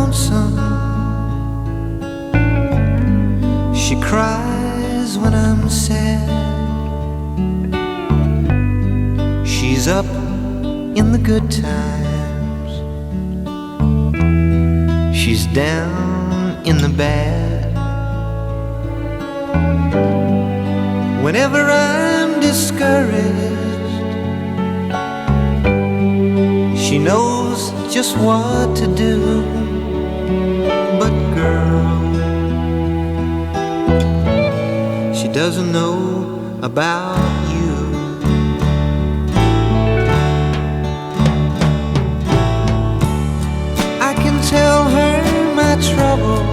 lonesome. She cries when I'm sad. She's up in the good times. She's down in the bad. Whenever I'm discouraged, she knows just what to do. But girl, she doesn't know about you. I can tell her my trouble.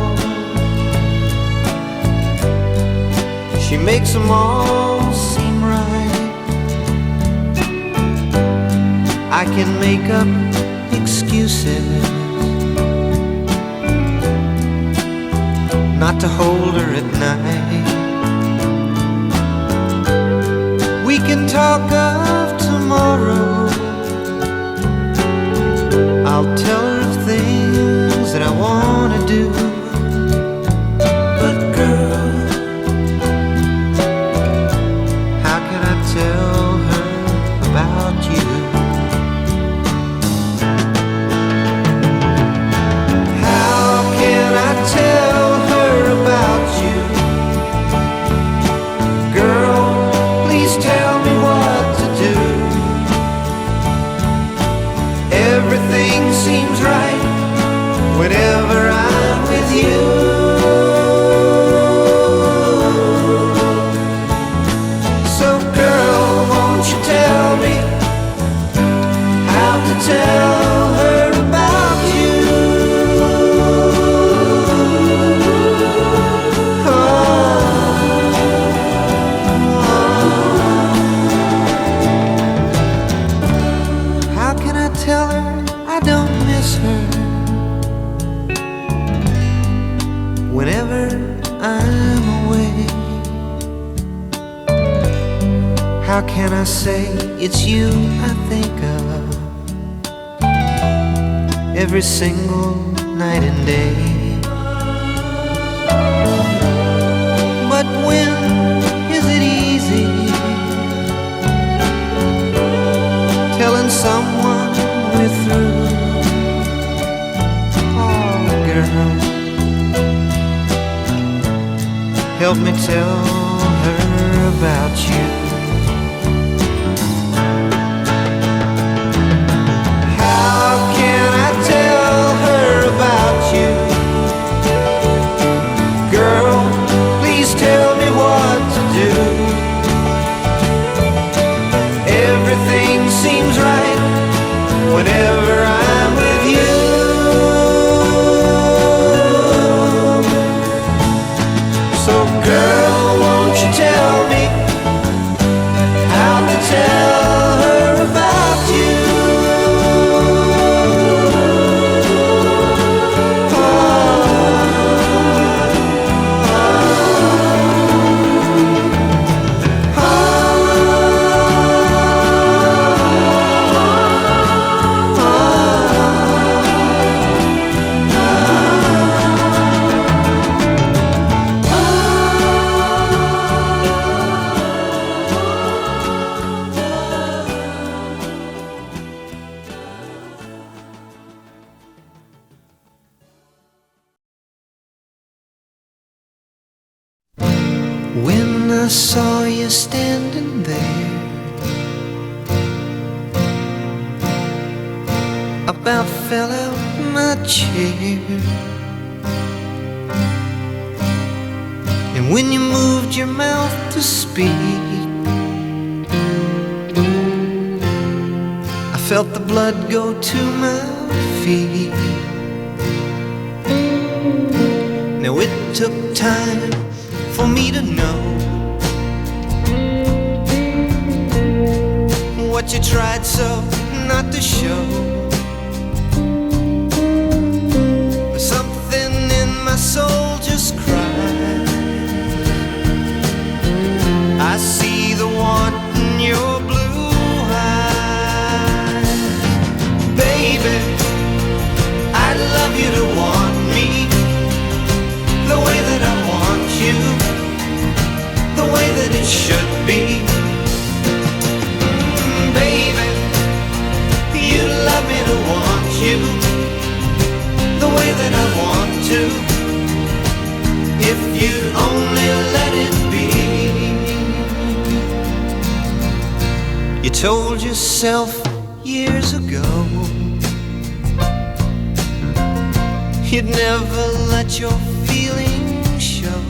She makes them all seem right. I can make up excuses not to hold her at night. We can talk of tomorrow. I'll tell her of things that I want to do. But girl, how can I tell her about you? How can I tell her about you? Girl, please tell me what to do. Everything seems right whenever I'm with you. So girl, won't you tell me how to tell her about you? How can I tell her I don't miss her whenever I'm away? How can I say it's you I think of every single night and day? But when is it easy telling someone we're through? Oh, girl, help me tell her about you. How can I tell her about you? Girl, please tell me what to do. Everything seems right whenever I'm with you. So girl, won't you tell me how to tell her about you? When I saw you standing there, I about fell out my chair. And when you moved your mouth to speak, I felt the blood go to my feet. Now it took time for me to know what you tried so not to show. But something in my soul just cried. I see the want in your blue eyes. Baby, I'd love you to want told yourself years ago you'd never let your feelings show.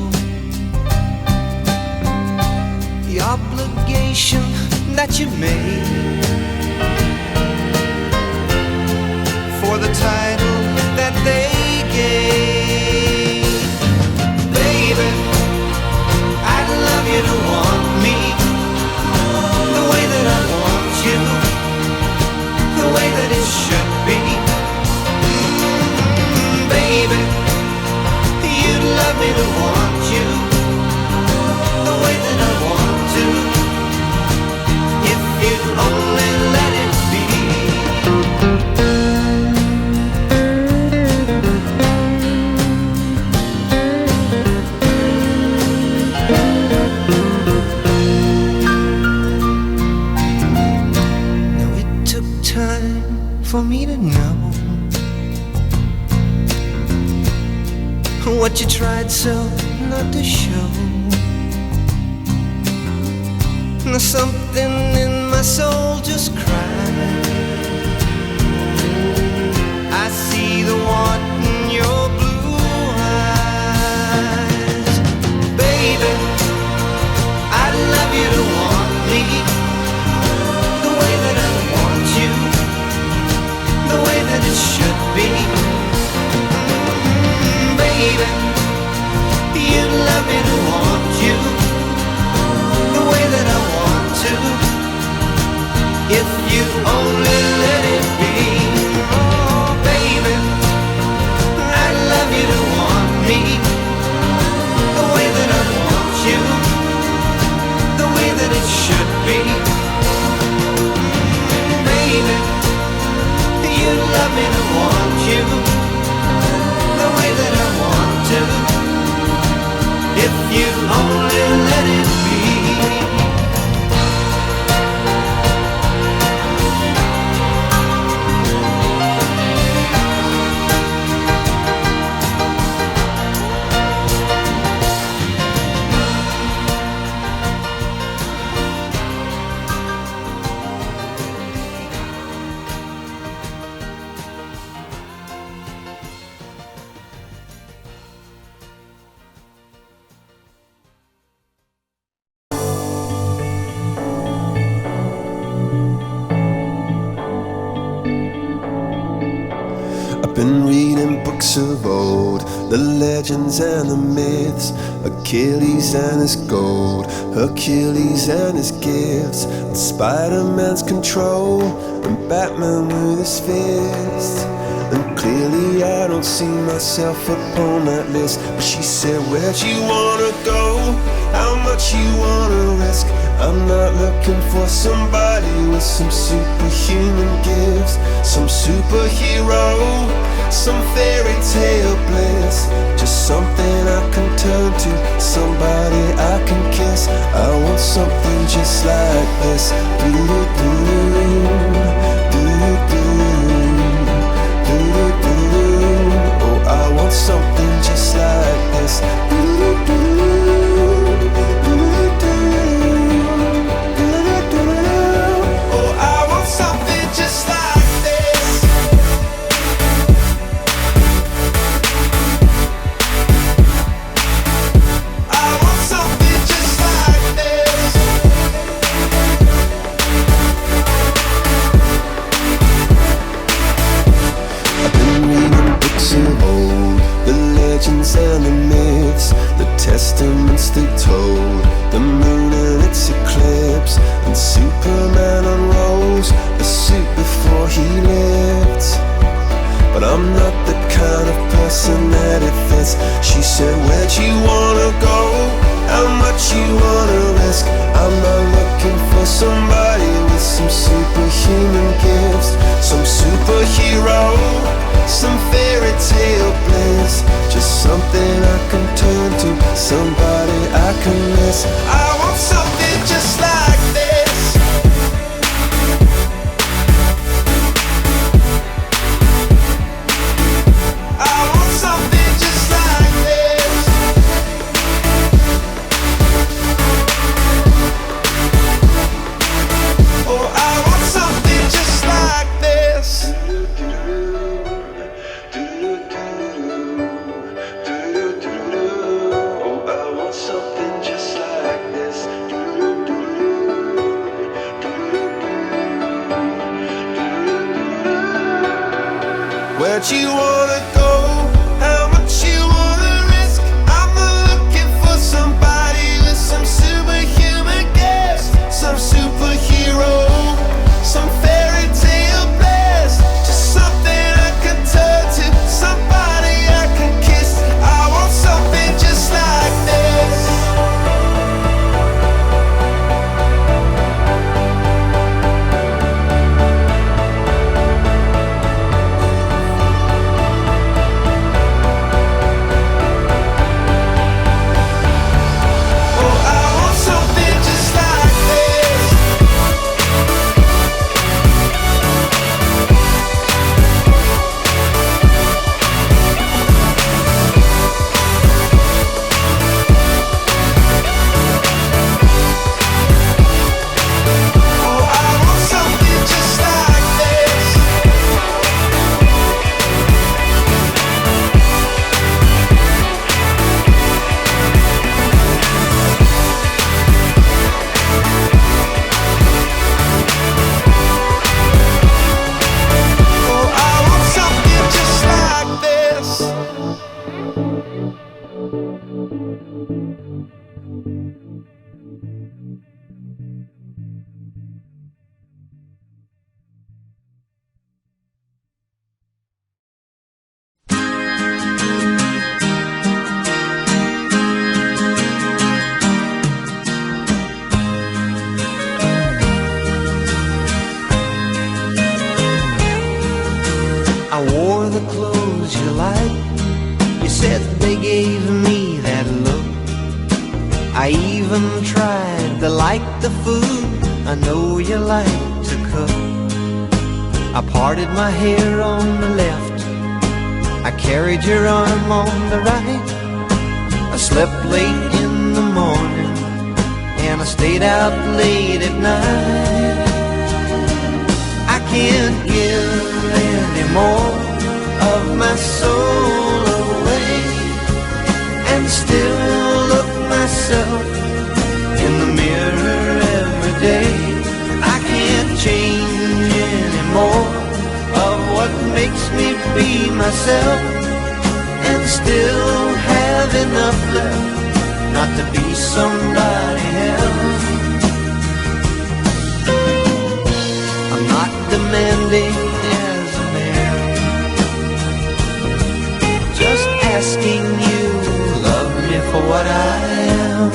The obligation that you made for the title that they gave. Baby, I'd love you to want me the way that I want you, the way that it should be. Baby, you'd love me to want you the way that I want to, if you'd only let it be. Now it took time for me to know what you tried so not to show. Now something in my soul just cried. I see the want in your blue eyes. Baby, I'd love you to want me the way that I want you, the way that it should be. Baby, you'd love me to want you the way that I want to, if you only let it be. Oh, baby, I'd love you to want me the way that I want you, the way that it should be. Baby, you'd love me to want you the way that I want to, if you only let it be. Been reading books of old, the legends and the myths, Achilles and his gold, Hercules and his gifts, and Spider-Man's control, and Batman with his fists. And clearly I don't see myself upon that list. But she said, where'd you wanna go? How much you wanna risk? I'm not looking for somebody with some superhuman gifts, some superhero, some fairy tale bliss. Just something I can turn to, somebody I can kiss. I want something just like this. Oh, I want something just like this. And the myths, the testaments they told, the moon and its eclipse, and Superman unrolls a suit before he lived. But I'm not the kind of person that it fits. She said, where'd you wanna go? How much you wanna risk? I'm not looking for somebody with some superhuman gifts, some superhero, some fairy tale bliss. Just something I can turn to, somebody I can miss. I want something just like this. I want something just like this. Oh, I much you wanna go, how much you wanna risk. I'm not looking for somebody with some superhuman gifts, some superhero, some fairy tale bliss. Just something I can turn to, somebody I can kiss. I want something just like this. I wore the clothes you like. You said they gave me that look. I even tried to like the food I know you like to cook. I parted my hair on the left, I carried your arm on the right. I slept late in the morning and I stayed out late at night. I can't give any more of my soul away and still look myself in the mirror every day. I can't change any more of what makes me be myself and still have enough left not to be somebody else. I'm not demanding as a man, just asking you love me for what I am.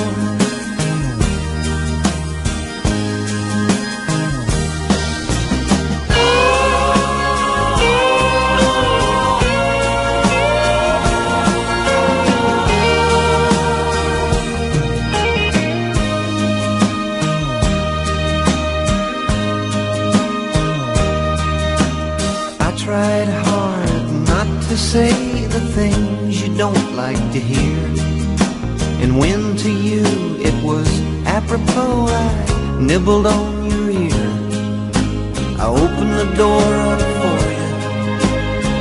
Tried hard not to say the things you don't like to hear, and when to you it was apropos, I nibbled on your ear. I opened the door up for you,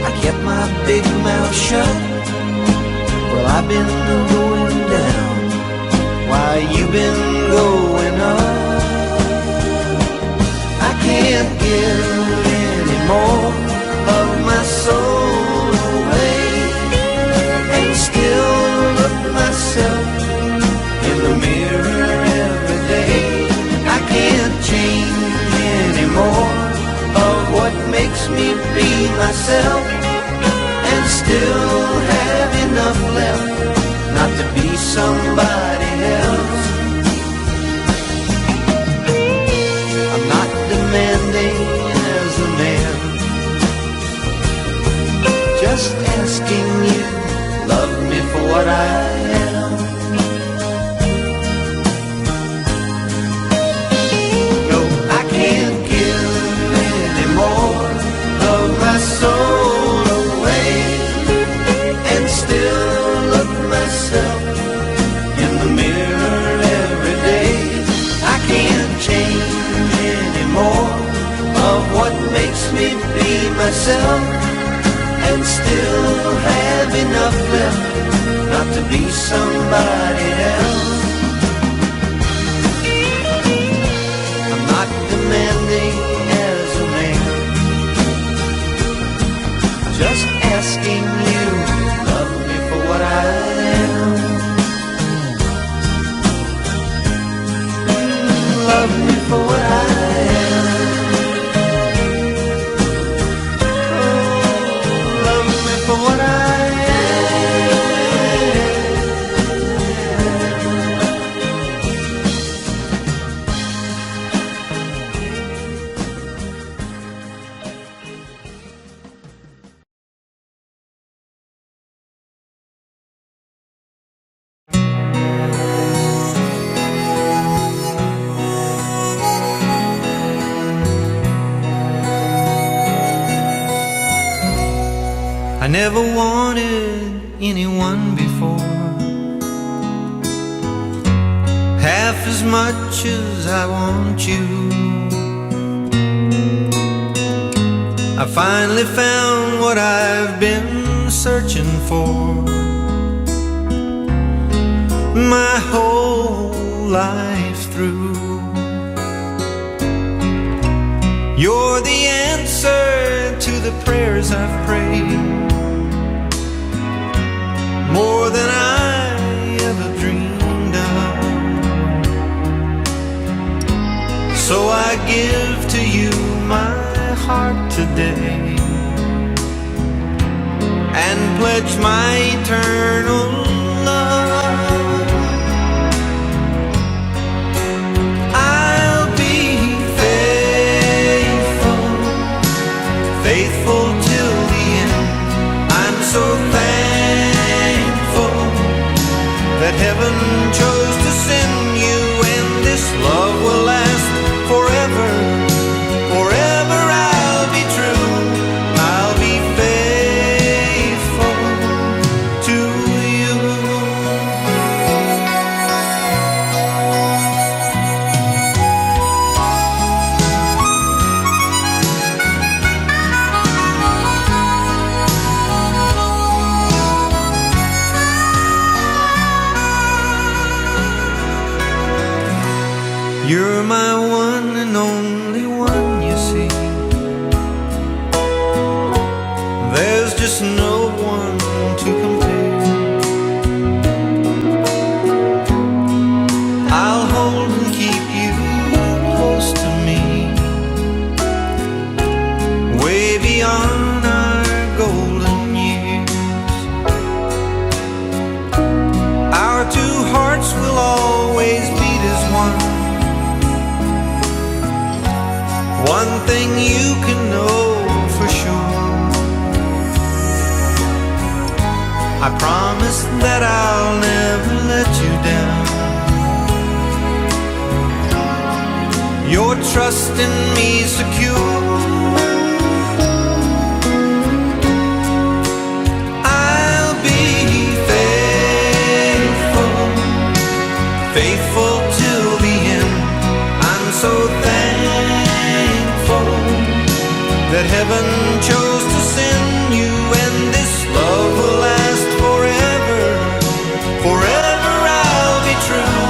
I kept my big mouth shut. Well, I've been going down while you've been going up. I can't give any more of my soul away and still look myself in the mirror every day. I can't change any more of what makes me be myself and still have enough left not to be somebody else. I'm not demanding as a man, just asking you, love me for what I am. No, I can't give any more of my soul away and still look myself in the mirror every day. I can't change any more of what makes me be myself and still have enough left not to be somebody else. I'm not demanding as a man, just never wanted anyone before, half as much as I want you. I finally found what I've been searching for my whole life through. You're the answer to the prayers I've prayed, more than I ever dreamed of. So I give to you my heart today and pledge my eternal love. I'll be faithful, faithful till the end. I'm so thankful that heaven chose to send you, and this love will last forever. Forever I'll be true, I'll be faithful to you. You're my one and only one, you see. There's just no one to compare. I'll hold and keep you close to me, way beyond our golden years. Our two hearts will always beat as one. One thing you can know for sure, I promise that I'll never let you down. Your trust in me secure, I'll be faithful, faithful till the end. I'm so thankful that heaven chose to send you, and this love will last forever. Forever I'll be true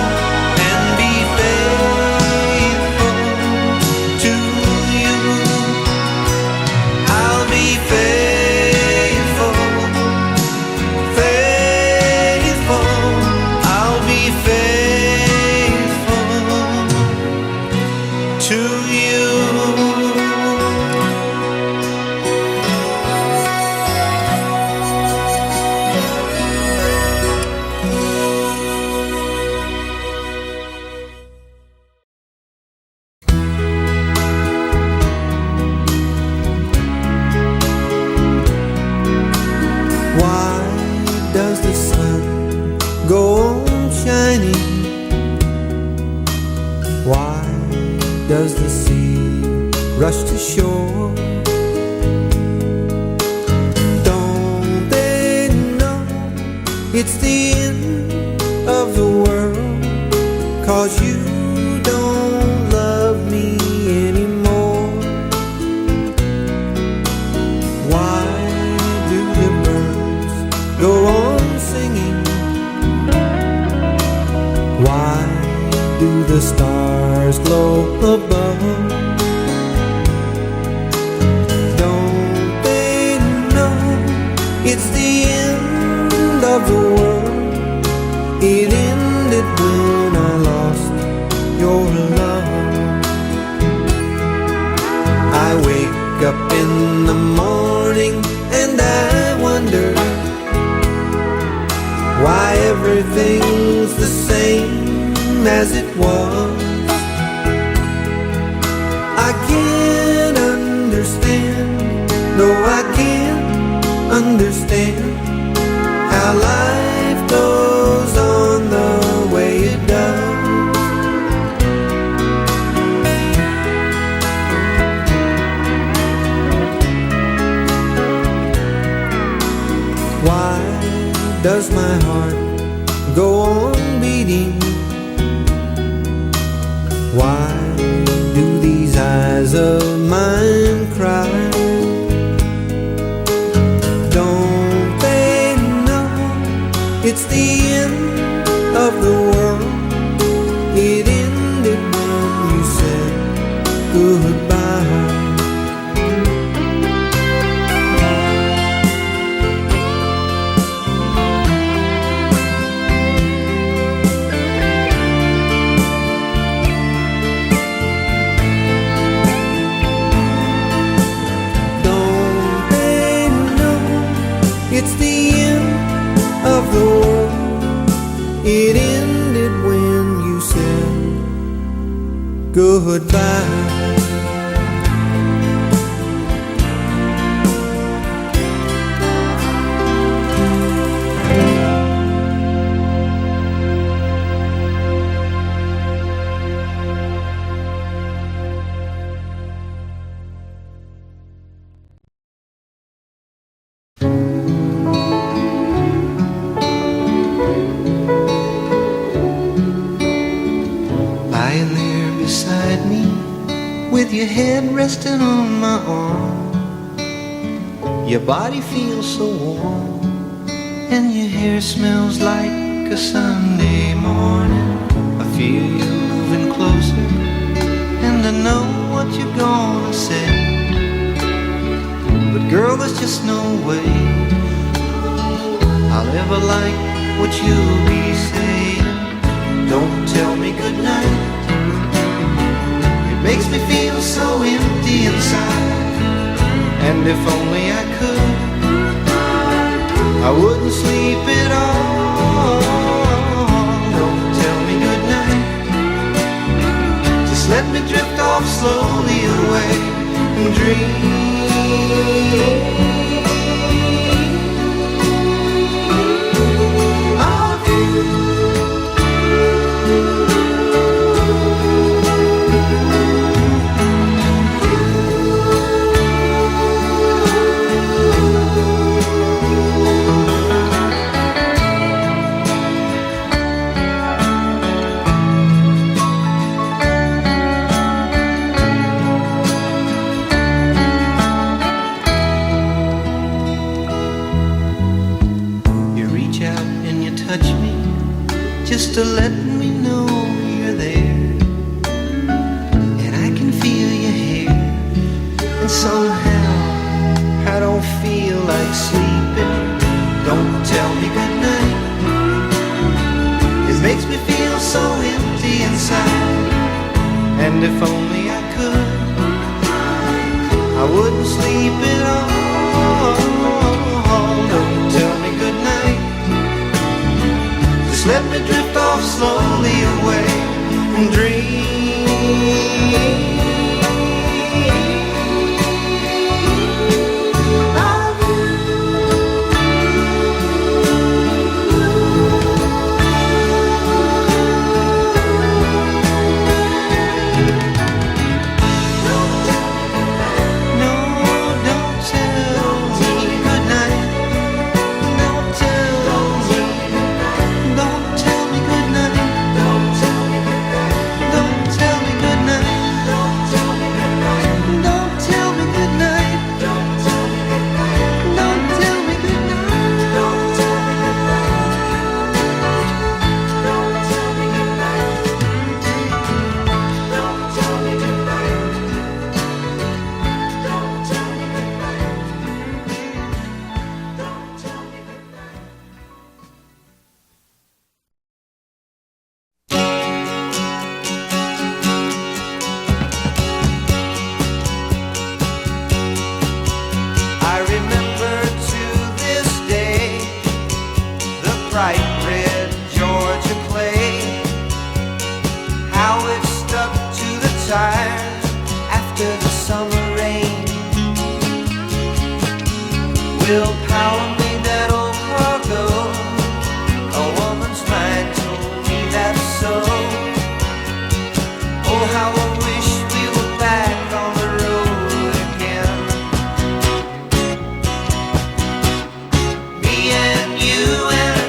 and be faithful to you. I'll be faithful, faithful. I'll be faithful to you. Why does the sun go on shining? Why does the sea rush to shore? Don't they know it's the end of the world? 'Cause you don't love me anymore. Why do the birds go on singing? Why do the stars glow above? Don't they know it's the end of the world? It ended when I lost your love. I wake up in the morning and I wonder why everything's the same as it was. I can't understand, no I can't understand how life goes on the way it does. does my heart go on beating? Why do these eyes of mine cry? Don't they know it's the end of the world? It ended when you said goodbye. It's the end of the world. It ended when you said goodbye. Lying there beside me, with your head resting on my arm. Your body feels so warm, and your hair smells like a Sunday morning. I feel you moving closer, and I know what you're gonna say. But girl, there's just no way I'll ever like what you'll be saying. Don't tell me goodnight. It makes me feel so empty inside. And if only I could, I wouldn't sleep at all. Don't tell me goodnight. Just let me drift off slowly away and dream. Just to let me know you're there, and I can feel your hair, and somehow I don't feel like sleeping. Don't tell me goodnight. It makes me feel so empty inside. And if only I could, I wouldn't sleep at all. Don't tell me goodnight. Just let me drift off slowly away and dream. Willpower made that old cargo. A woman's mind told me that's so. Oh, how I wish we were back on the road again. Me and you and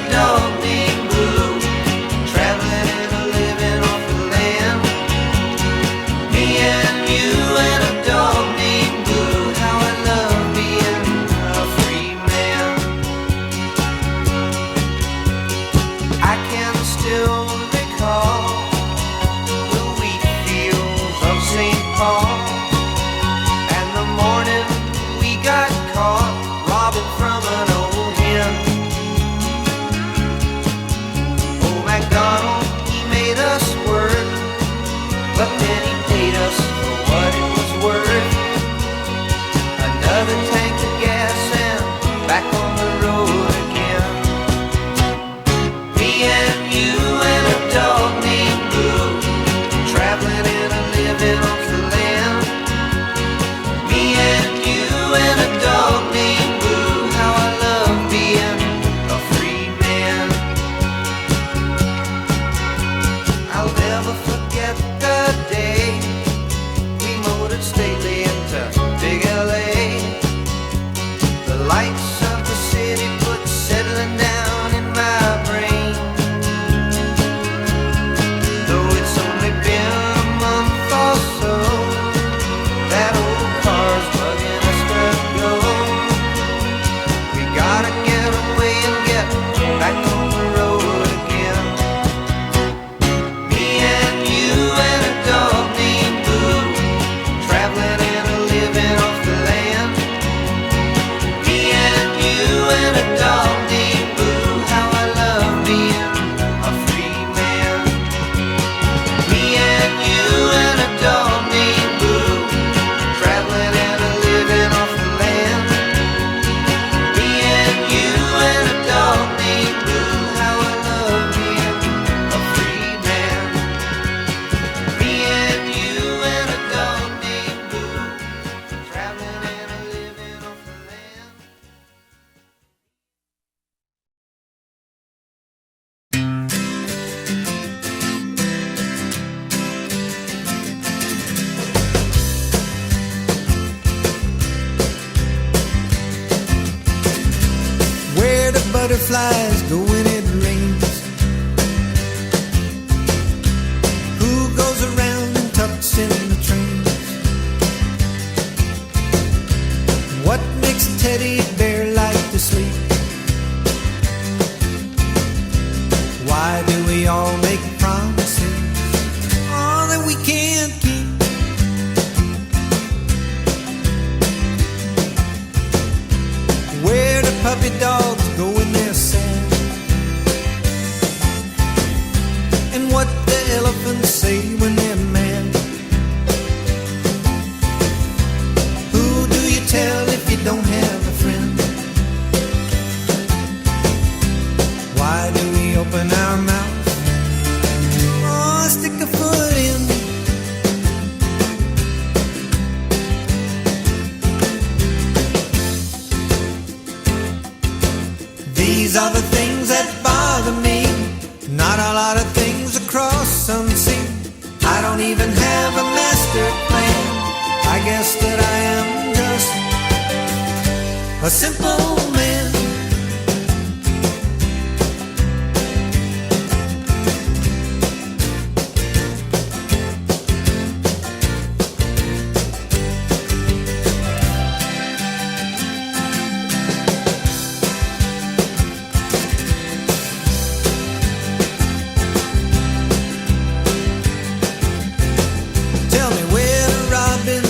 fireflies go when it rains? Who goes around and tucks in the trains? What makes a teddy bear like to sleep? Why do we all make promises, oh, that we can't keep? Where do puppy dogs go when they're sad? And what the elephants say when they're mad? Who do you tell if you don't have a friend? Why do we open our mouth, oh, stick a foot in? These are the things that bother me, not a lot of things across some sea. I don't even have a master plan. I guess that I am just a simple man.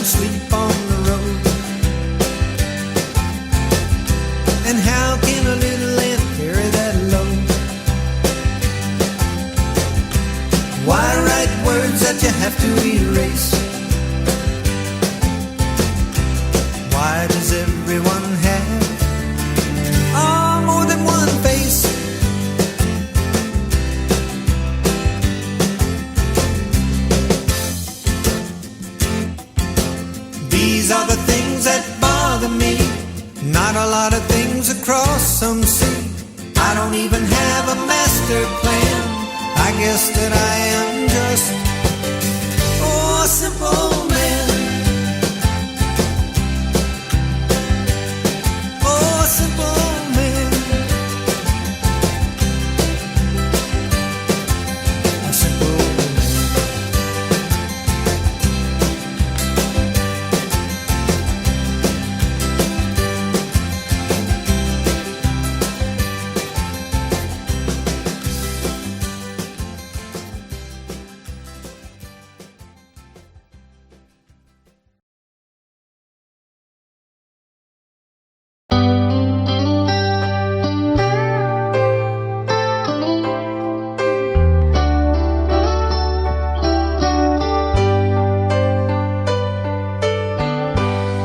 Sleep on the road, and how can a little ant carry that load? Why write words that you have to erase? Why does everyone have, oh, more than one face? These are the things that bother me, not a lot of things across some sea. I don't even have a master plan. I guess that I am just, oh, a simple man. Oh, a simple man. A simple man.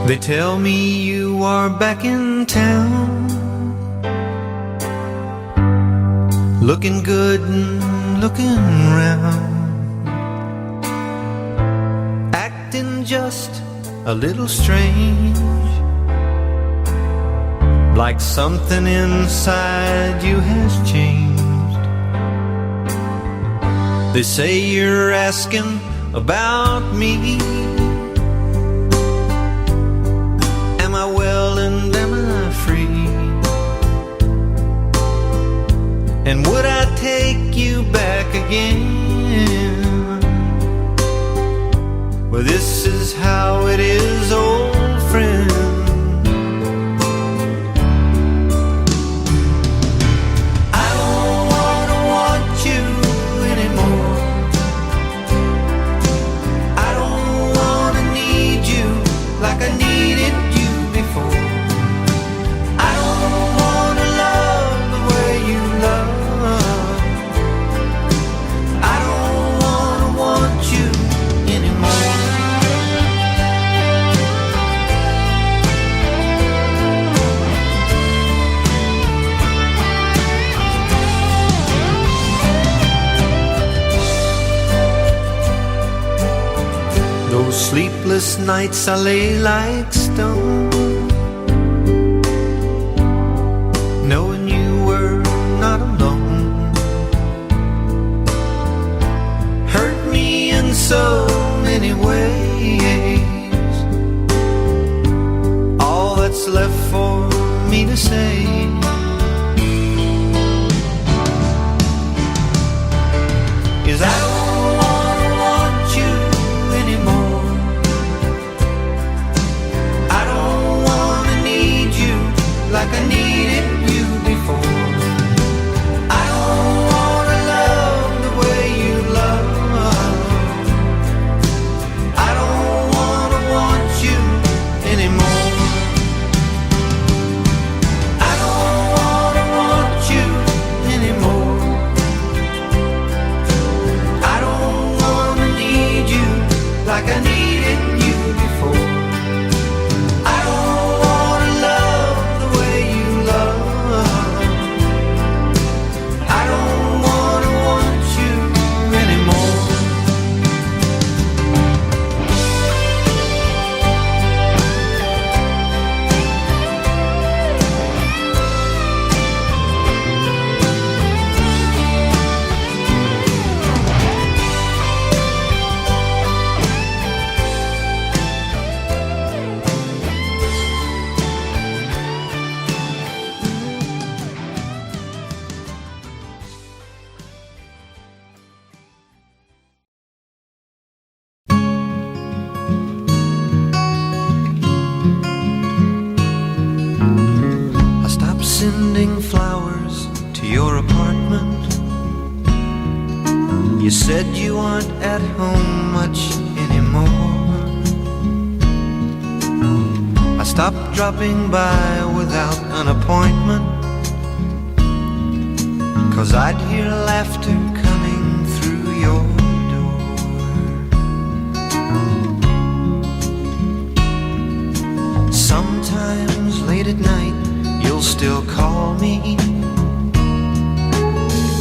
They tell me you are back in town, looking good and looking round, acting just a little strange, like something inside you has changed. They say you're asking about me. Am I well and am I free? And would I take you back again? Well, this is how it is, old friend. I don't wanna want you anymore. I don't wanna need you like I needed you before. I don't wanna love the way you love. I don't wanna want you anymore. Those sleepless nights I lay like stone, knowing you were not alone, hurt me in so many ways. All that's left for me to say You said you aren't at home much anymore. I stopped dropping by without an appointment, 'cause I'd hear laughter coming through your door. Sometimes late at night you'll still call me,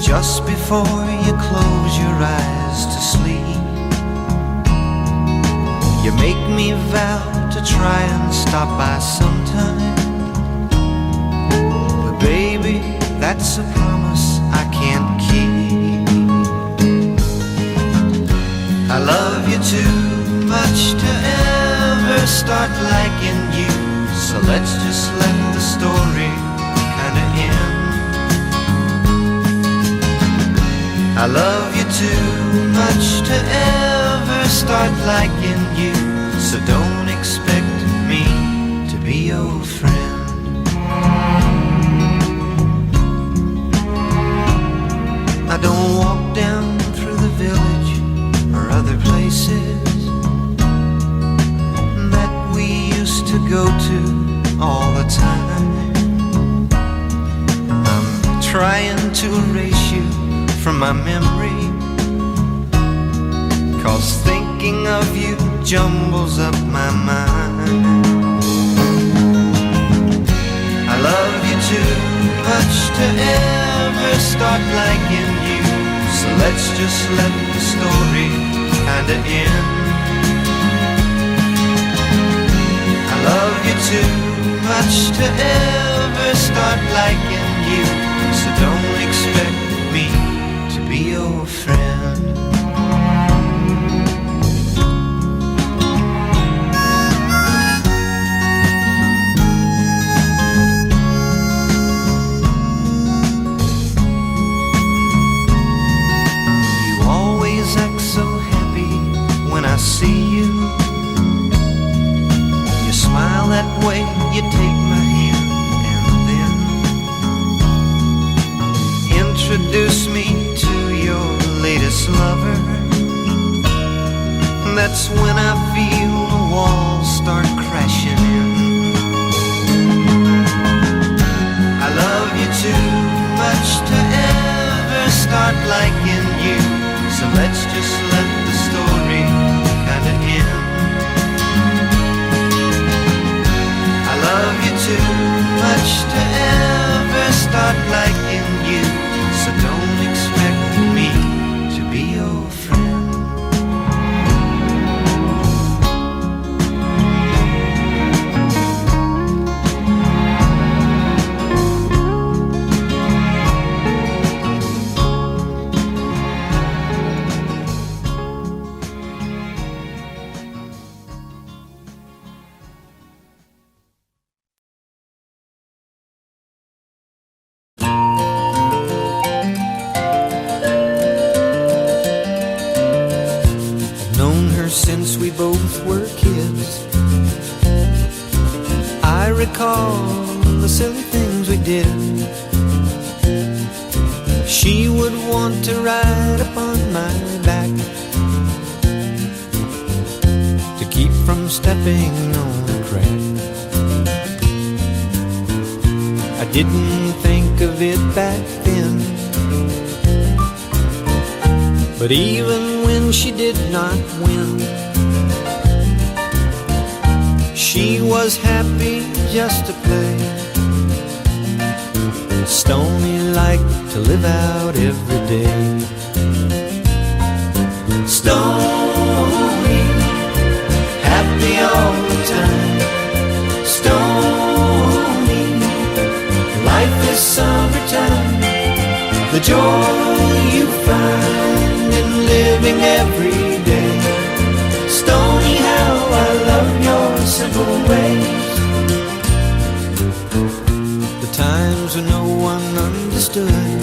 just before you close your eyes to sleep. You make me vow to try and stop by sometime, but baby, that's a promise I can't keep. I love you too much to ever start liking you, so let's just let the story kinda end. I love you too much to ever start liking you, so don't expect me to be your friend. I don't walk down through the village or other places that we used to go to all the time. I'm trying to erase you from my memory, 'cause thinking of you jumbles up my mind. I love you too much to ever start liking you, so let's just let the story kinda end. I love you too much to ever start liking you, so don't expect me to be your friend. You always act so happy when I see you. You smile that way, you take my hand, and then introduce me to your latest lover. That's when I feel the walls start crashing in. I love you too much to ever start liking you, so let's just let the story kinda end. I love you too much to ever start liking you, so don't expect me to be your friend. Since we both were kids, I recall the silly things we did. She would want to ride upon my back to keep from stepping on a crack. I didn't think of it back then, but even when she did not win, she was happy just to play. Stoney liked to live out every day. Stoney, happy all the time. Stoney, life is summertime. The joy you find in living every day. Stoney, how I love your simple ways. The times when no one understood,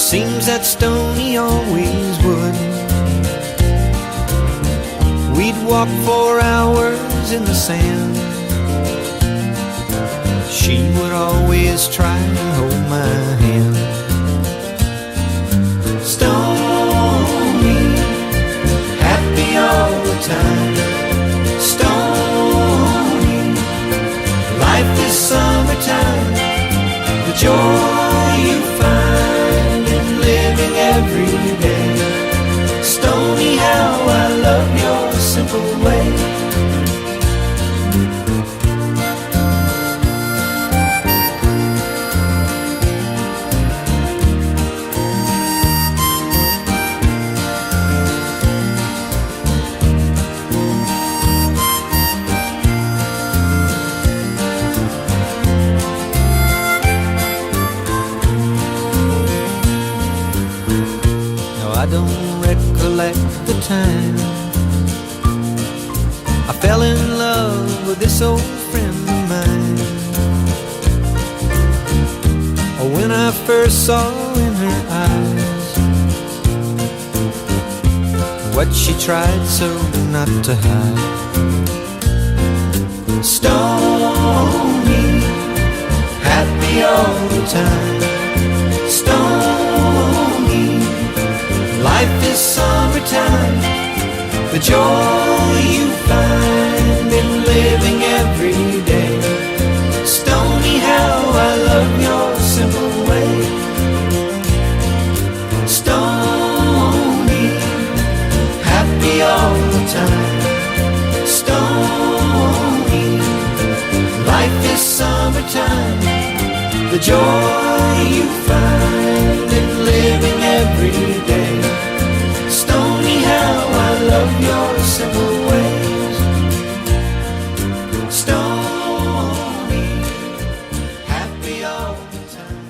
seems that Stoney always would. We'd walk for hours in the sand. She would always try and hold my hand. joy you find in living every day. Stony, how I love your simple way. I don't recollect the time I fell in love with this old friend of mine. Oh, when I first saw in her eyes what she tried so not to hide. Stony, happy all the time. Stony, life is summertime. The joy you find in living every day. Stony, how I love your simple way. Stony, happy all the time. Stony, life is summertime. The joy you find in living every day. Stony, how I love your simple ways. Stony, happy all the time.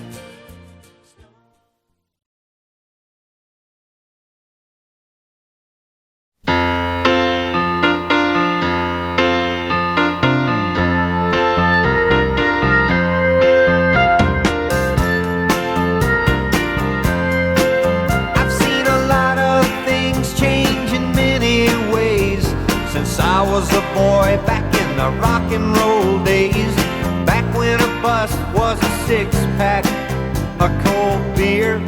I was a boy back in the rock and roll days, back when a bus was a six-pack of cold beer.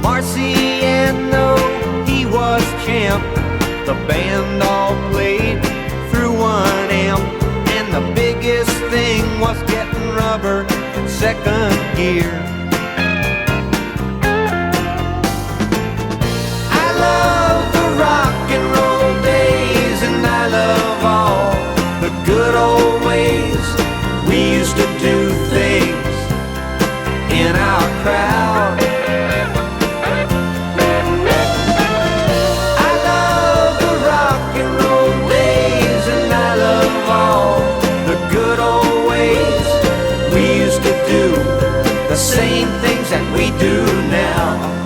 Marciano, he was champ. The band all played through one amp, and the biggest thing was getting rubber in second gear. Rock and roll days, and I love all the good old ways we used to do things in our crowd. I love the rock and roll days, and I love all the good old ways we used to do the same things that we do now.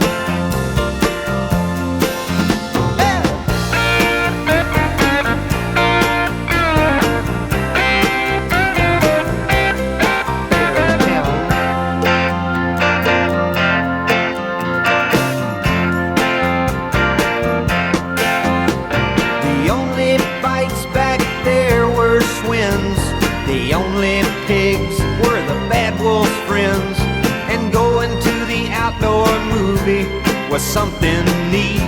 The only pigs were the bad wolf's friends, and going to the outdoor movie was something neat.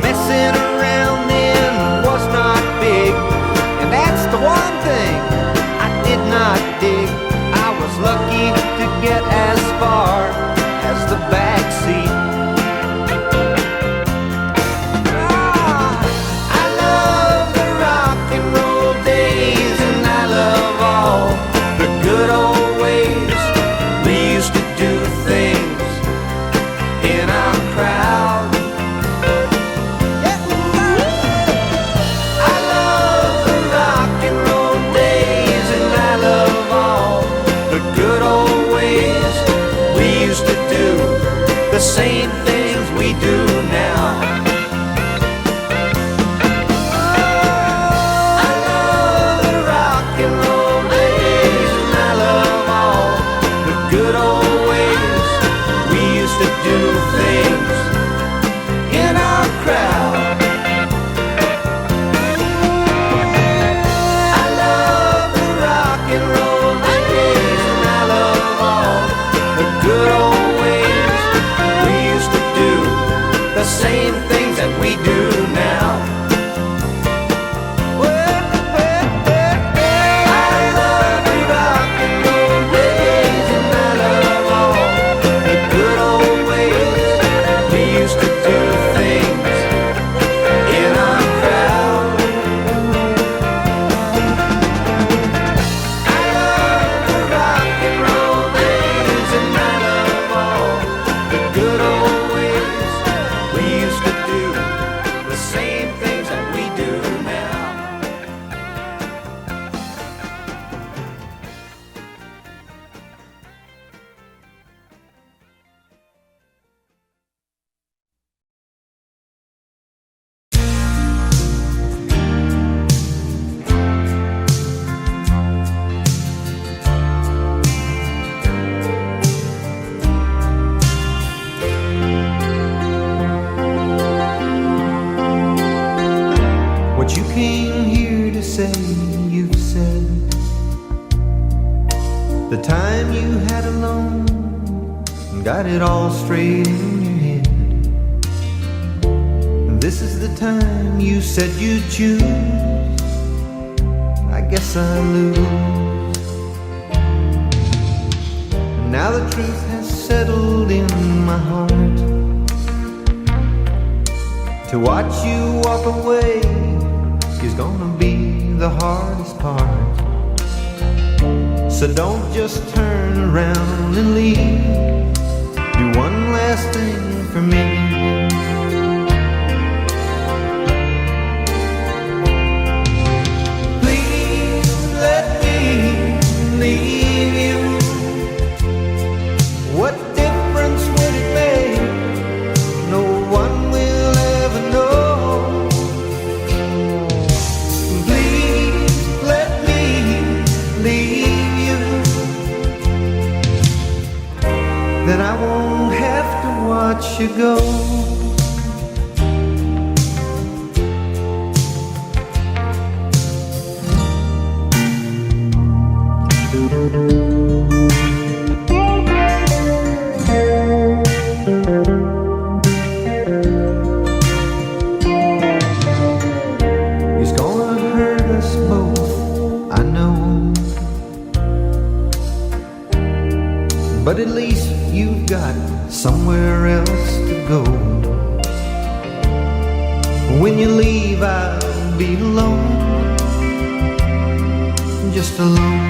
Messing around then was not big, and that's the one thing I did not dig. I was lucky to get as far as the back seat. Good old ways we used to do things the time you had alone and got it all straight in your head. And this is the time you said you'd choose. I guess I lose. And now the truth has settled in my heart. To watch you walk away is gonna be the hardest part. So don't just turn around and leave. Do one last thing for me. Please let me leave you. What difference would it make? No one will ever know. Please let me leave you. Then I won't have to watch you go. It's gonna hurt us both, I know. But at least you've got somewhere else to go. When you leave, I'll be alone, just alone.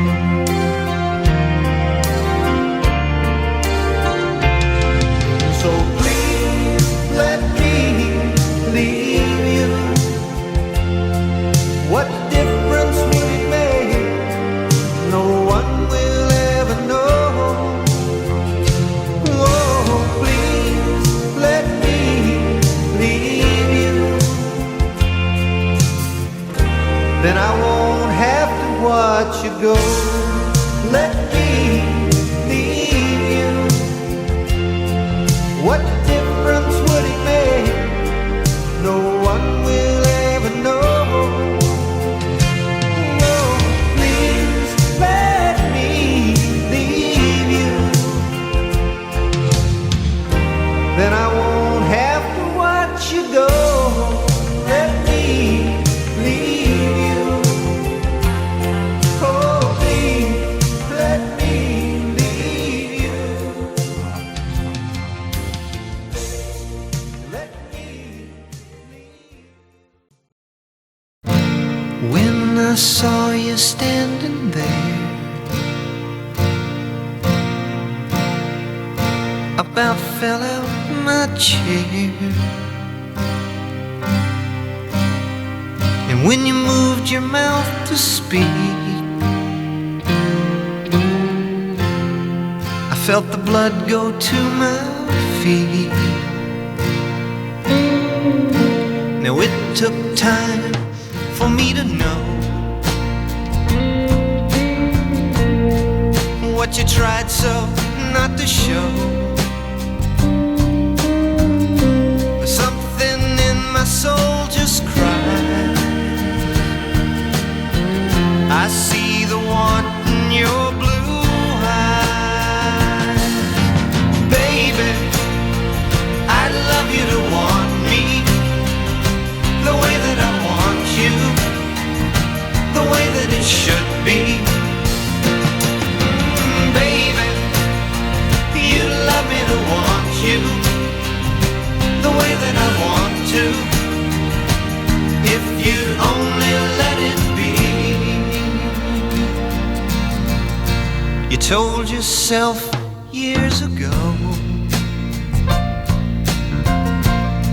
So please let me leave you. What difference would it make? No one will ever know. Oh, please let me leave you. Then I won't have to watch you go. Let me leave you. What difference would it make? No one will ever know. Oh, please let me leave you. Then I won't have to watch you go. Let me leave you. Oh, please let me leave you. Let me leave. When I saw you standing there, about fell out my chair. And when you moved your mouth to speak, I felt the blood go to my feet. Now it took time for me to know what you tried so not to show. Something in my soul just cried. I see the want in your blue eyes. Baby, I'd love you to want me the way that I want you, the way that it should be. Baby, you'd love me to want you the way that I want to, if you'd only let it be. You told yourself years ago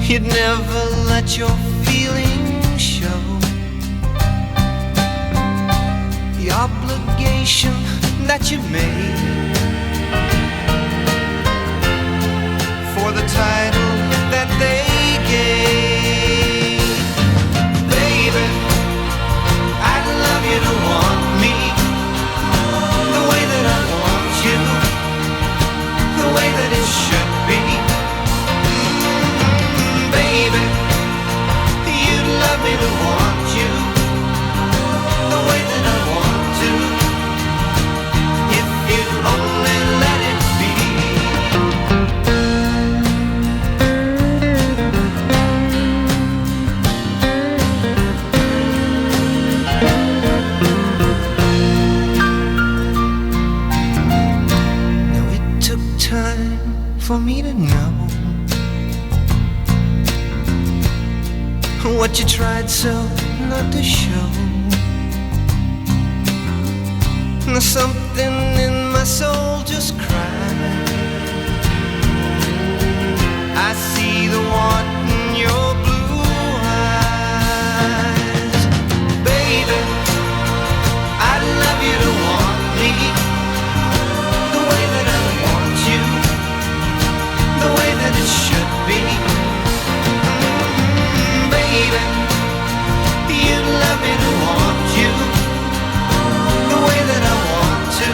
you'd never let your feelings show. The obligation that you made for the title that they gave. Baby, I'd love you to want me the way that I want you, the way that it should be. Baby, you'd me to know what you tried so not to show. Something in my soul just cried. I see the want in your blue eyes. Baby, I'd love you to want me the way that I want you, the way that it should be. Baby, you'd love me to want you the way that I want to,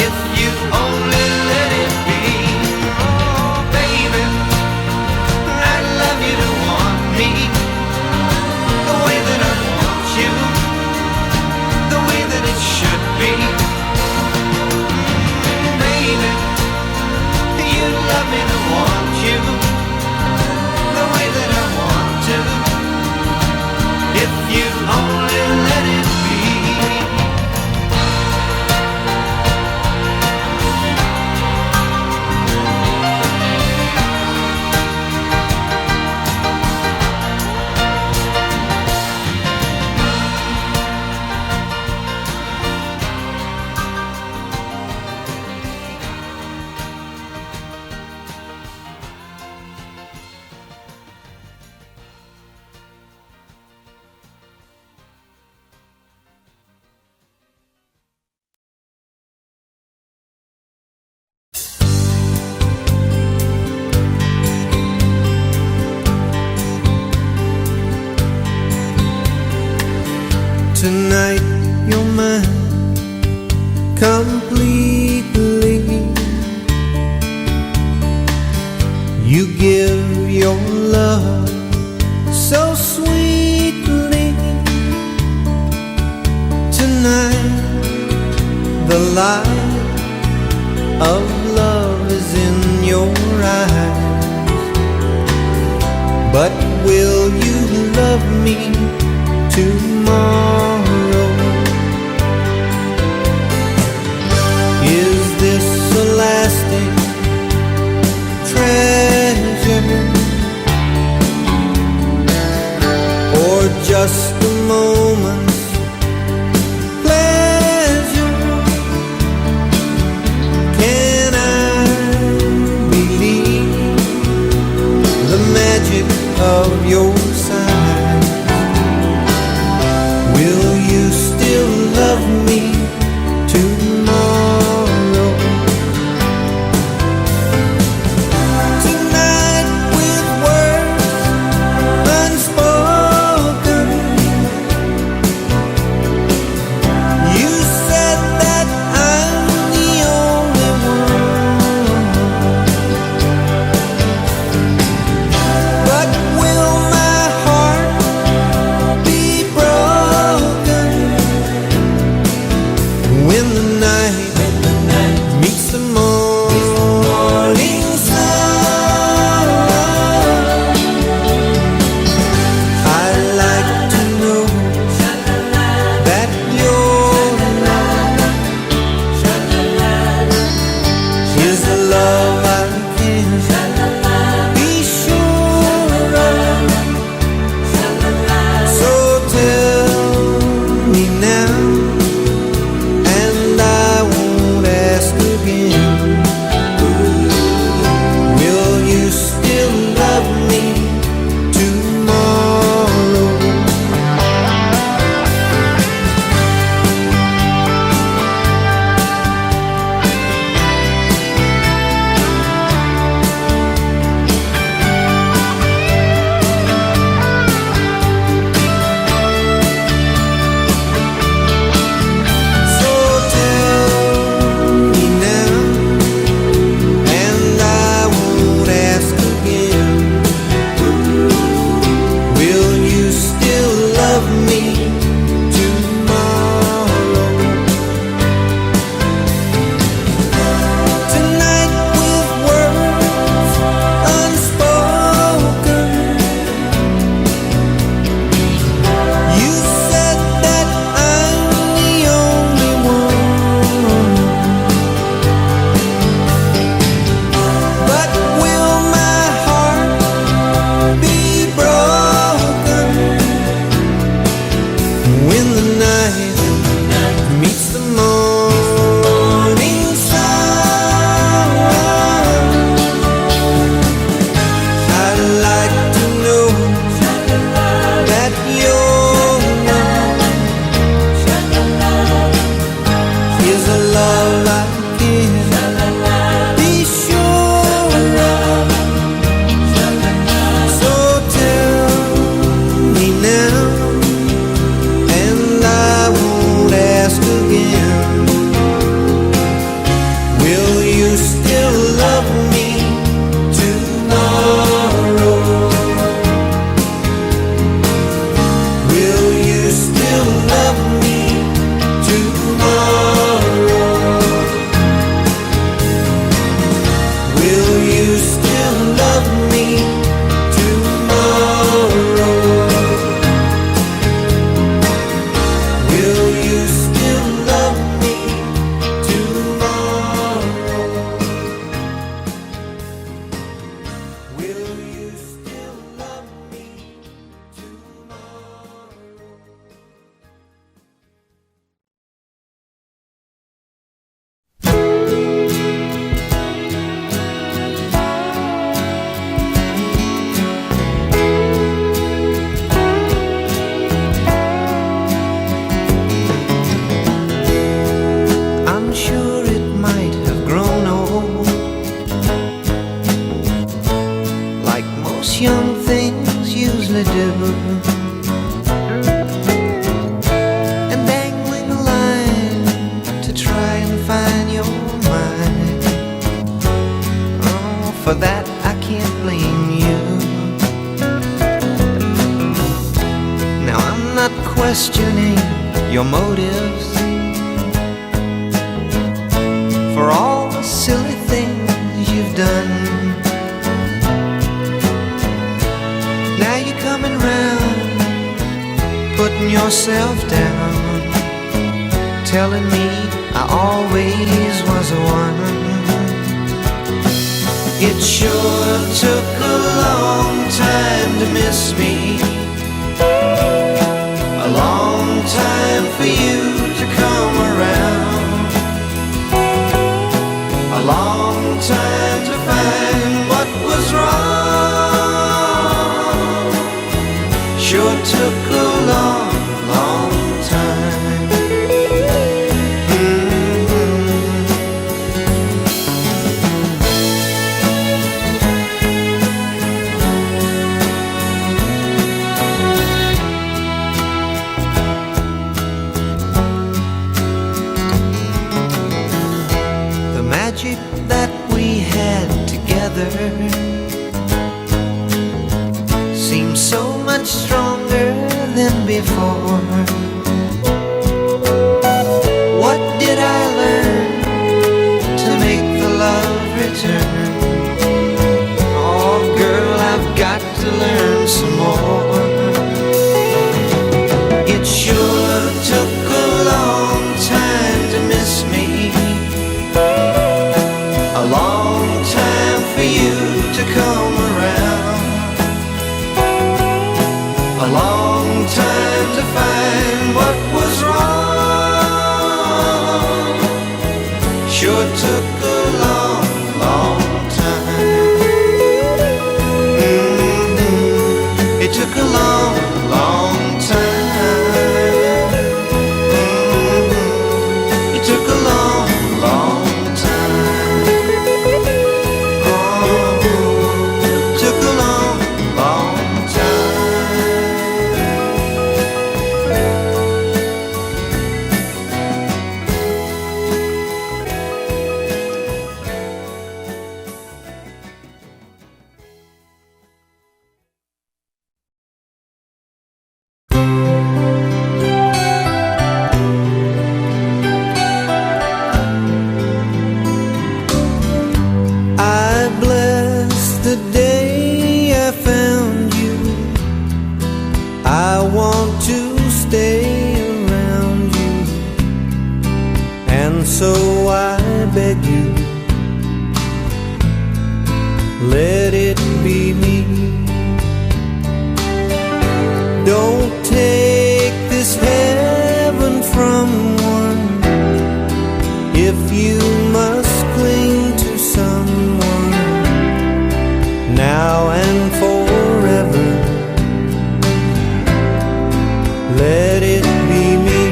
if you only let it be. Oh, baby, I'd love you to want me the way that I want you, the way that it should be. Baby, you'd love me to want you the way that I want to, if you only let it be. Tonight you're mine completely. You give your love so sweetly. Tonight the light of love is in your eyes. But will you love me tomorrow? Is this a lasting treasure, or just a moment's pleasure? Can I believe the magic of your sight? learning your motives for all the silly things you've done. Now you're coming round, putting yourself down, telling me I always was the one. It sure took a long time to miss me, a long time for you to come around, a long time to find what was wrong. Sure took a long, long time. The magic that we had together seems so much stronger than before. What did I learn to make the love return? Oh girl, I've got to learn some more. It sure took a long time to miss me, a long time for you to come around, a long time to find what was wrong. Sure took a long, long time. It took a long, long time. It took a long, long time. Oh, it took a long, long time. I bless the day I found you. I want to stay around you, and so I beg you, let it be me. Don't take this heaven from one. If you must cling to someone now and forever, let it be me.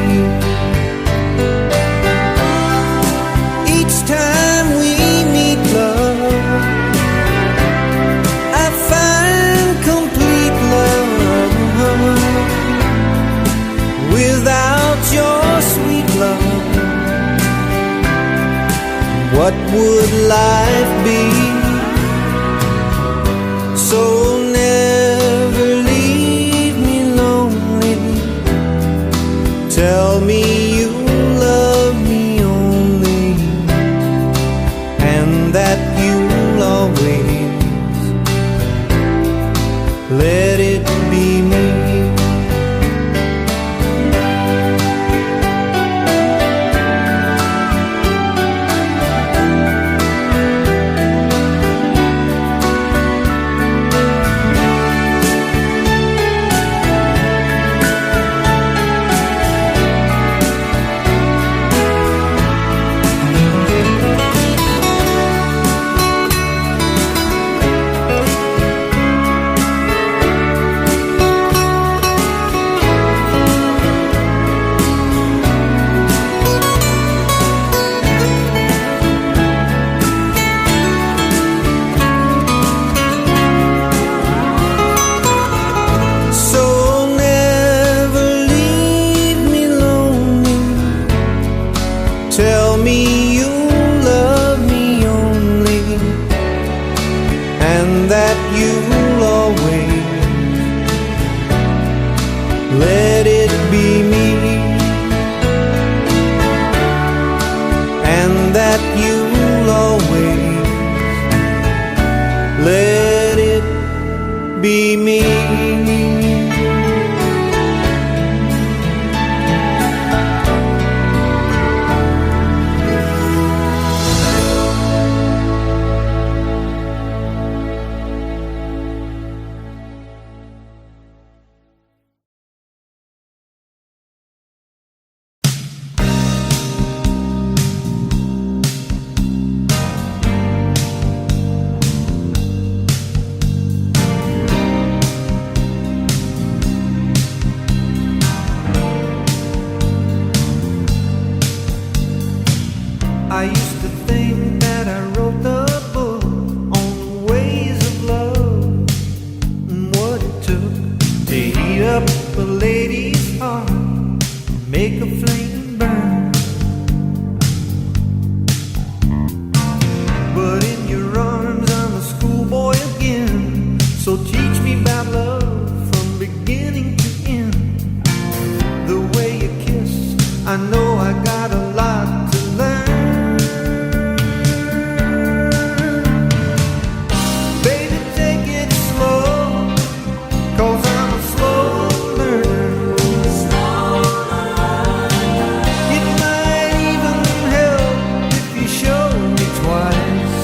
Each time we meet, love, I find complete love. Without your sweet love, what would life be? So never leave me lonely. Tell me you love me only, and that you'll always let it be me. make a flame burn. But in your arms I'm a schoolboy again. So teach me about love from beginning to end. The way you kiss, I know I got a lot to learn. Baby, take it slow, 'cause I'm a slow learner. It might even help if you show me twice.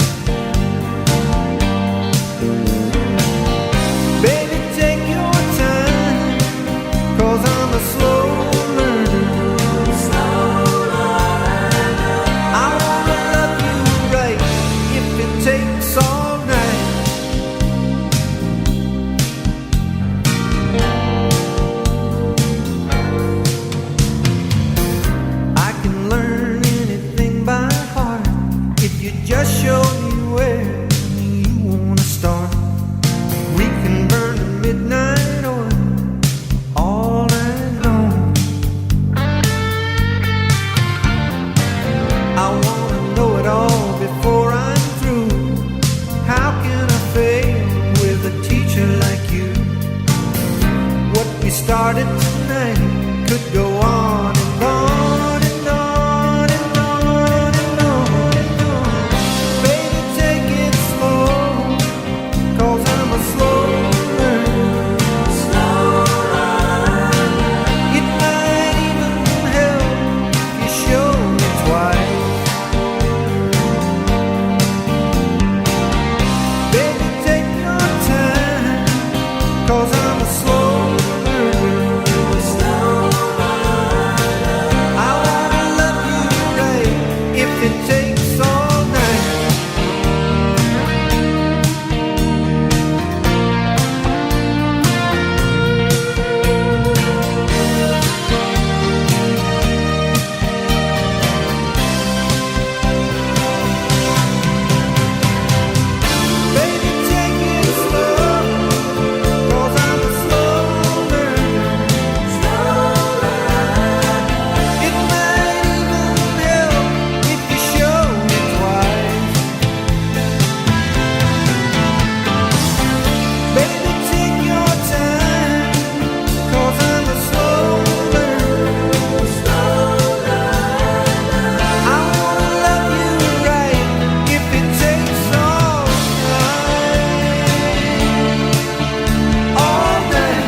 Baby, take your time, 'cause I'm a slow learner. I wanna love you right if it takes all night. I can learn anything by heart if you just show me where you wanna start. We can burn the midnight oil all night long. I wanna know it all before I'm through. How can I fail with a teacher like you? What we started tonight could go on and on and on and on and on and on. Baby, take it slow, 'cause I'm a slow learner. It might even help if you show me twice. Baby, take your time, 'cause I'm a slow learner. I wanna love you right if it takes all night. Baby, take it slow, 'cause I'm a slow learner. It might even help if you show me twice. Baby, take your time, 'cause I'm a slow learner. I wanna love you right if it takes all night, all night.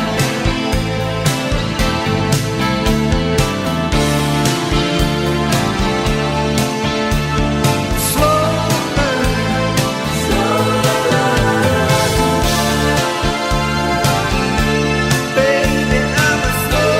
Slow learner. Baby, I'm a slow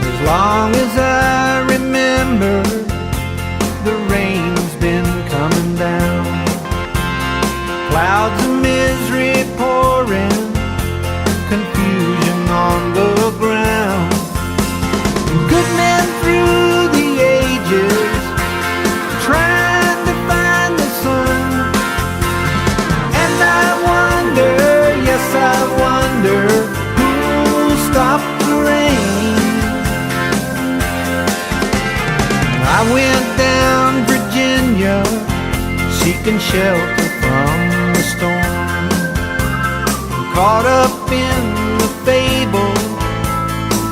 As long as I remember, the rain's been coming down. Clouds of misery pouring, confusion on the ground. Good men through the ages trying to find the sun. And I wonder, yes I wonder, who'll stop the rain. I went down Virginia, seeking shelter from the storm. Caught up in the fable,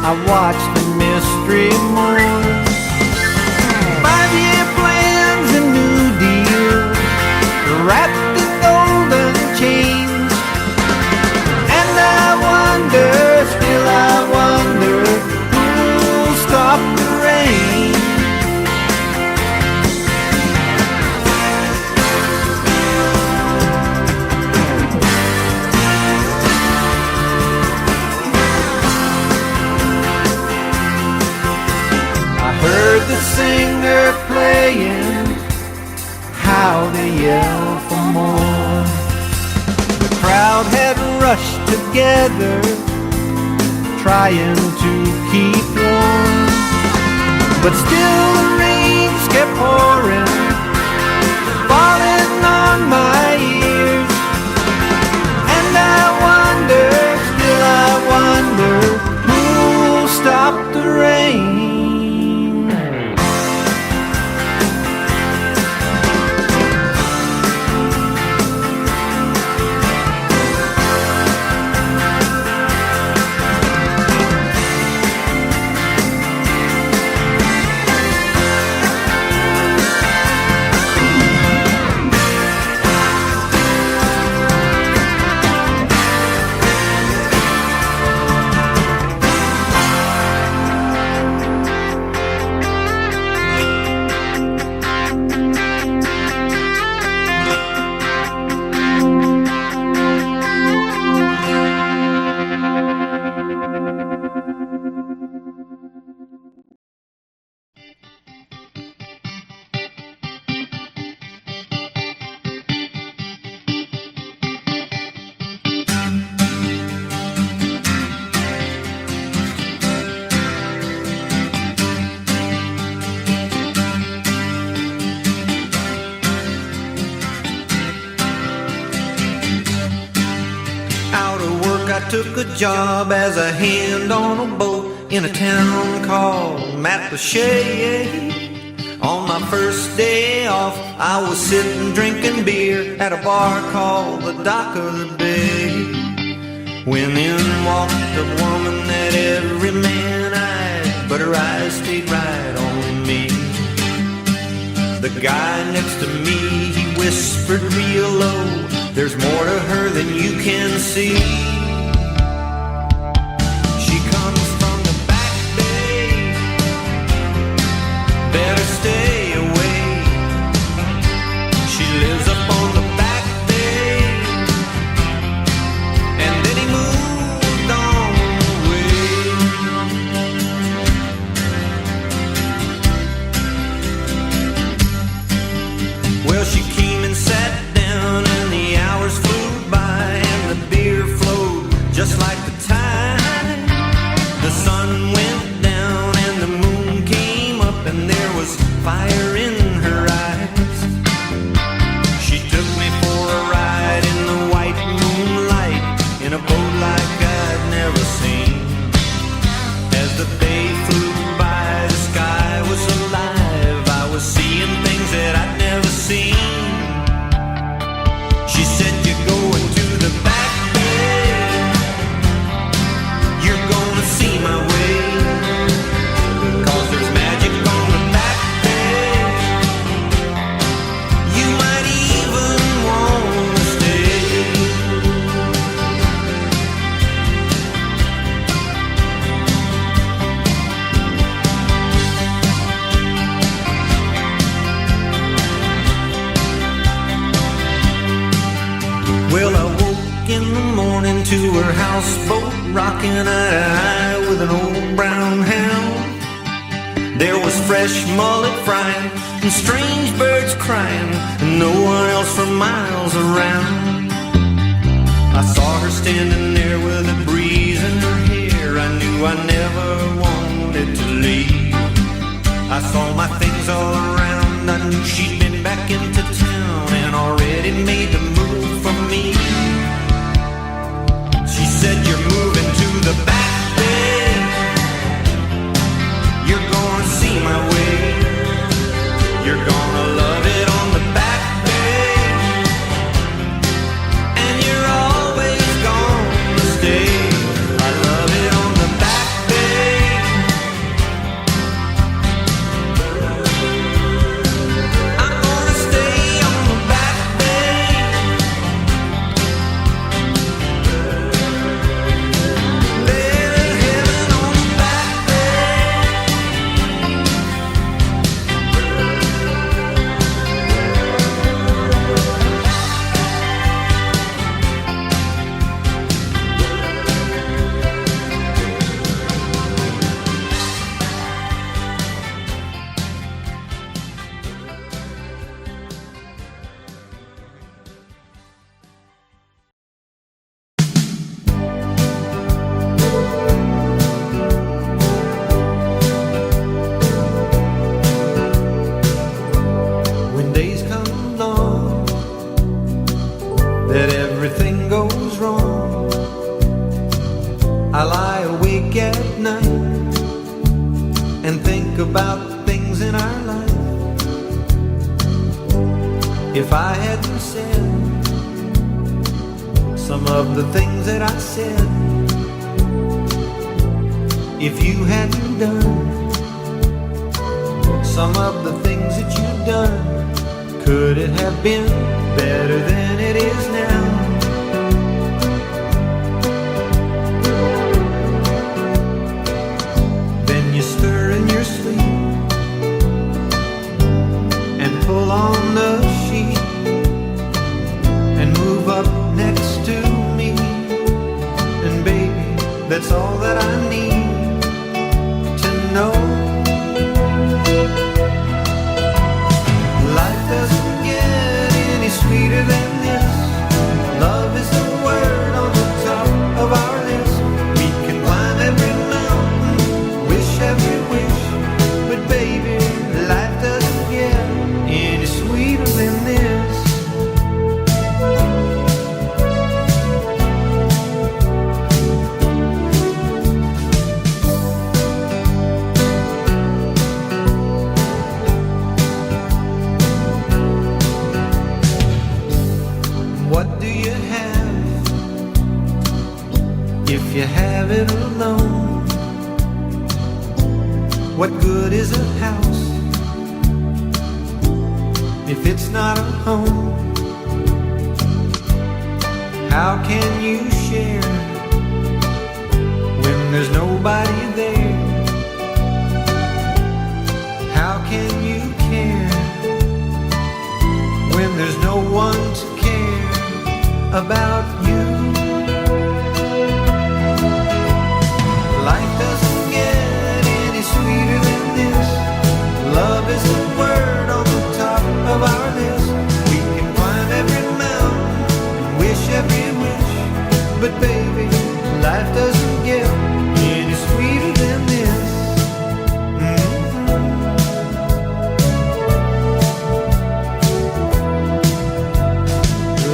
I watched the mystery mourn. 5-year plans and New Deal, wrapped in golden chains. And I wonder, still I wonder, who'll stop the rain. I singer playing, how they yell for more. The crowd had rushed together, trying to keep warm, but still the rains kept pouring, falling on my ears. And I wonder, still I wonder, who'll stop the rain? Took a job as a hand on a boat in a town called Mapache. On my first day off, I was sitting drinking beer at a bar called the Dock of the Bay, when in walked a woman that every man eyed, but her eyes stayed right on me. The guy next to me, he whispered real low, "There's more to her than you can see." Better stay away. She lives up on the back bay. And then he moved on away. Well, she came and sat down, and the hours flew by, and the beer flowed just like the tide. The sun went down and the moon came up, and there was fire in her eyes. She took me for a ride in the white moonlight, in a boat like I'd never seen. As the day flew by, the sky was alive. I was seeing things that I'd never seen. She said, "You're going to the back bay. You're gonna see my way. 'Cause there's magic on the back bay. You might even wanna stay." Well, I woke in the morning to her houseboat rocking eye to eye with an old brown hound. There was fresh mullet frying and strange birds crying, and no one else for miles around. I saw her standing there with a breeze in her hair. I knew I never wanted to leave. I saw my things all around. I knew she'd been back into town and already made the move for me. She said, "You're moving to the back bay. You're gonna see my way. You're gonna love it on the back bay. And you're always gonna stay. I love it on the back bay." I'm gonna stay on the back bay. If I hadn't said some of the things that I said, if you hadn't done some of the things that you've done, could it have been better than it is now? Then you stir in your sleep and pull on the sheet and move up next to me, and baby, that's all that I need to know. Life doesn't get any sweeter than this. Love is the word on the top of our list. We can climb every mountain, wish every wish, but baby, life doesn't get any sweeter than this. What do you have if you have it alone? What good is a house if it's not a home? How can you share when there's nobody there? How can you care when there's no one to care about you? Life doesn't get any sweeter than this. Love is the word on the top of our list. We can climb every mountain and wish every wish, but baby, life doesn't get any sweeter than this.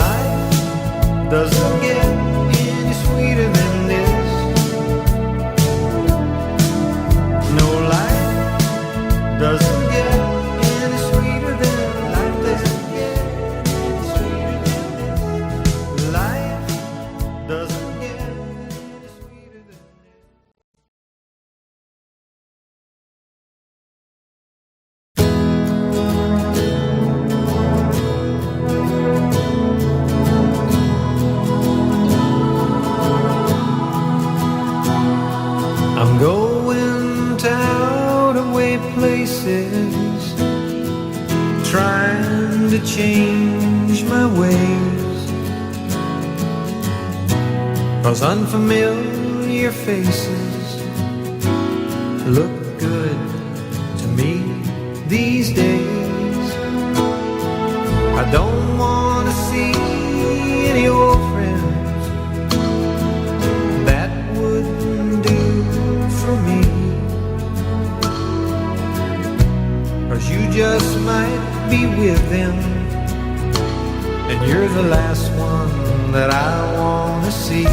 Life doesn't get any sweeter than this. No, life doesn't get any sweeter than life doesn't get any sweeter than this. Life doesn't get any sweeter than this. I'm going to out of way places, trying to change my ways, 'cause unfamiliar faces look good to me these days. I don't want to see any old friends, that wouldn't do for me, 'cause you just might be with them, and you're the last one that I want to see.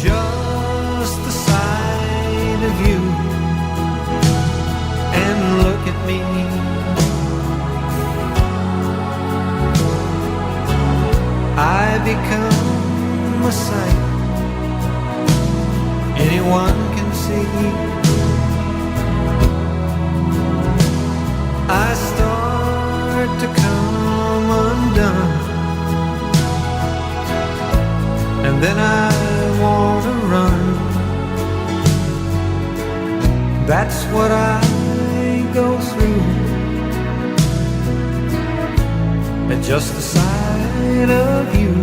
Just the sight of you, and look at me, I become a sight anyone can see. I start to come undone, and then I want to run. That's what I go through at just the sight of you.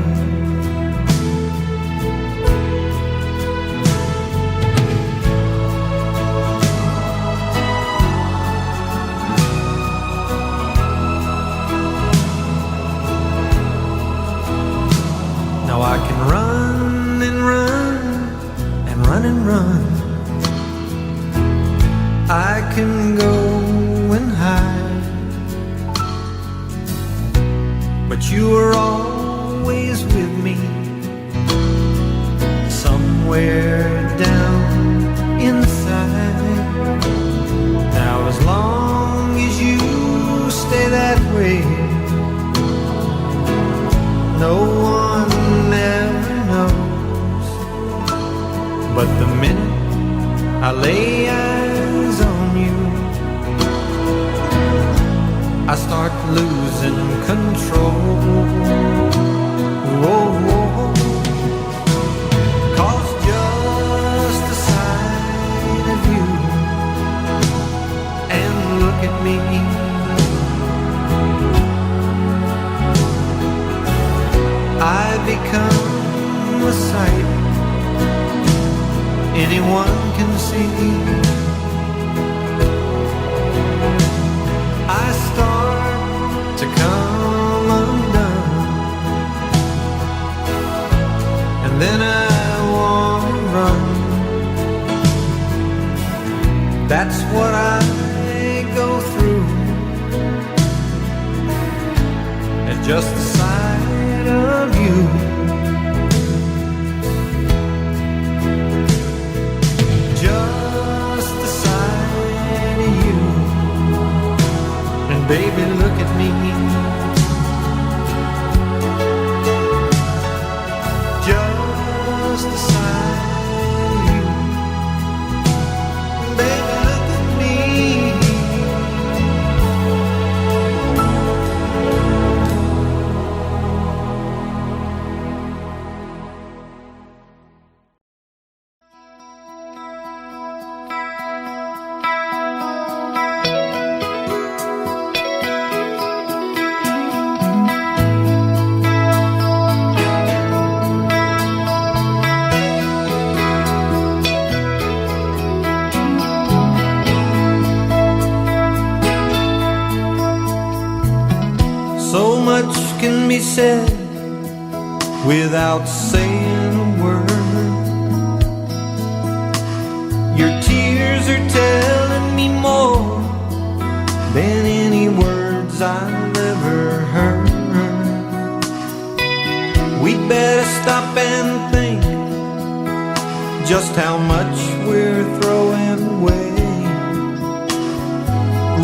Now I can run and run and run and run. I can go and hide, but you are always I lay eyes on you, I start losing control. Whoa, whoa. 'Cause just the sight of you and look at me, I become a sight anyone can see. I start to come undone, and then I want to run. That's what I go through at just the sight of you. Just the sight of you. And baby, look at me. Just the sight of you. Baby, look at me. So much can be said without saying a word. Your tears are telling me more than any words I've ever heard. We'd better stop and think just how much we're throwing away.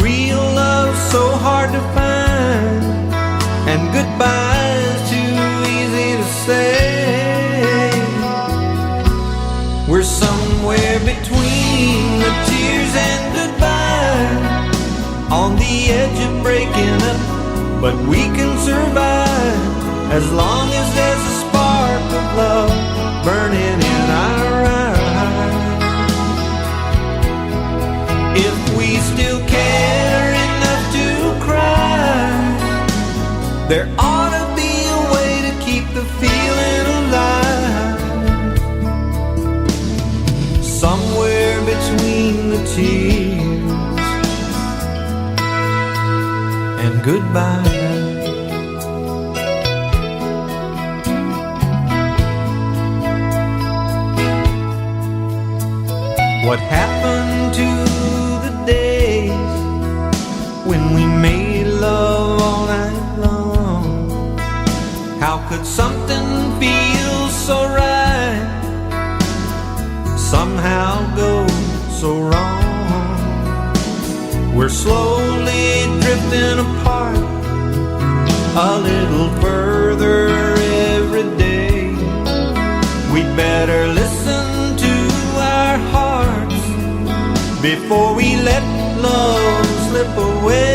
Real love's so hard to find, and goodbye's too easy to say. We're somewhere between the tears and goodbye, on the edge of breaking up, but we can survive as long as there's a spark of love burning in our eyes. If we still care enough to cry, there ought to be a way to keep the feeling alive. Somewhere between the tears and goodbye. What happened to the days when we made love all night long? How could something feel so right, somehow go so wrong? We're slowly drifting apart, a little further every day. We'd better listen to our hearts before we let love slip away.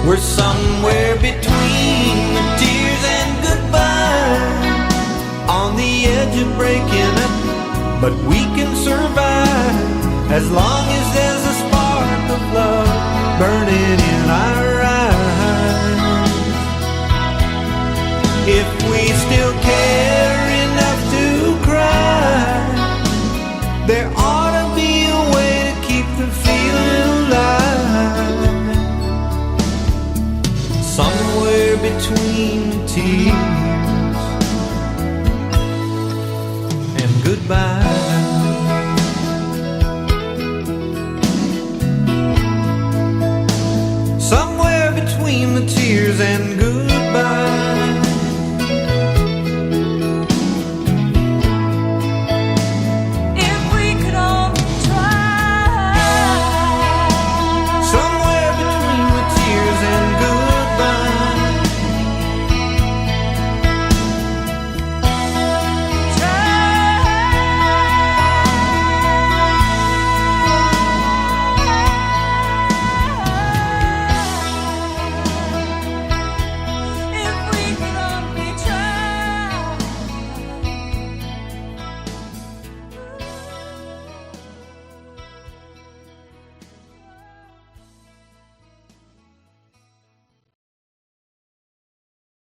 We're somewhere between the tears and goodbye, on the edge of breaking up, but we can survive as long as there's a spark of love burning in our eyes. If we still care enough to cry, there ought to be a way to keep the feeling alive. Somewhere between the tears and goodbye. Somewhere between the tears and goodbye.